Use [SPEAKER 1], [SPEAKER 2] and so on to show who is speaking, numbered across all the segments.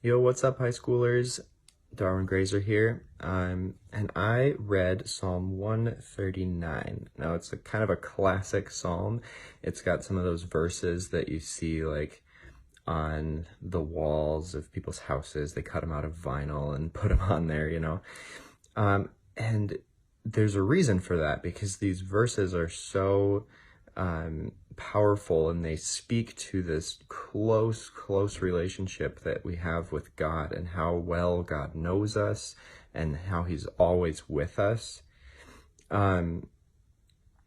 [SPEAKER 1] Yo, what's up, high schoolers? Darwin Grazer here. And I read Psalm 139. Now, it's a kind of a classic psalm. It's got some of those verses that you see like on the walls of people's houses. They cut them out of vinyl and put them on there. And there's a reason for that because these verses are so powerful, and they speak to this close relationship that we have with God and how well God knows us and how he's always with us. But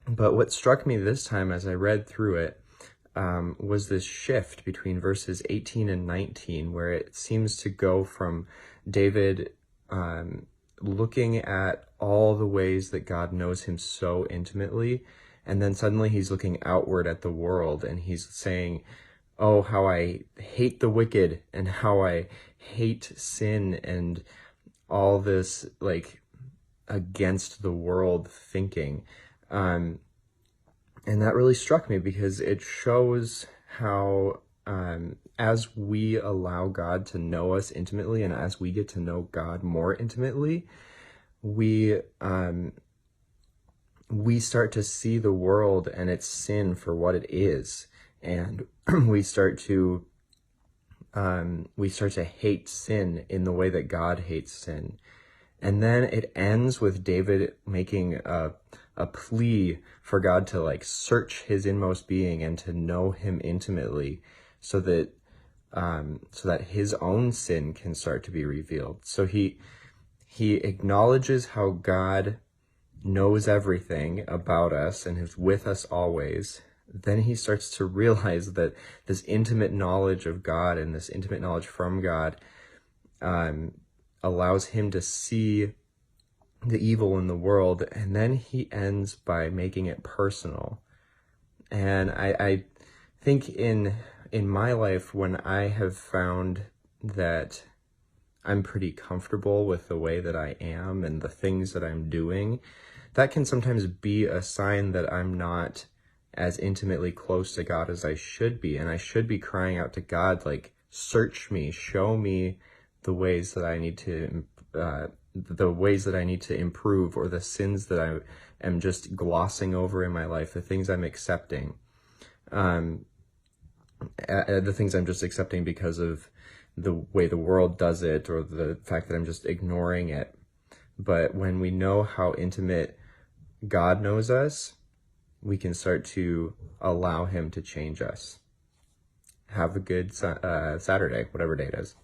[SPEAKER 1] what struck me this time as I read through it was this shift between verses 18 and 19, where it seems to go from David looking at all the ways that God knows him so intimately, and then suddenly he's looking outward at the world and he's saying, oh, how I hate the wicked and how I hate sin and all this like against the world thinking. And that really struck me because it shows how as we allow God to know us intimately and as we get to know God more intimately, we start to see the world and its sin for what it is, and we start to hate sin in the way that God hates sin. And then it ends with David making a plea for God to like search his inmost being and to know him intimately, so that his own sin can start to be revealed. So he acknowledges how God knows everything about us and is with us always. Then he starts to realize that this intimate knowledge of God and this intimate knowledge from God allows him to see the evil in the world. And then he ends by making it personal. And I think in my life, when I have found that I'm pretty comfortable with the way that I am and the things that I'm doing, that can sometimes be a sign that I'm not as intimately close to God as I should be. And I should be crying out to God, like, search me, show me the ways that I need to, improve, or the sins that I am just glossing over in my life, the things I'm accepting, the things I'm just accepting because of the way the world does it, or the fact that I'm just ignoring it. But when we know how intimate God knows us, we can start to allow him to change us. Have a good Saturday, whatever day it is.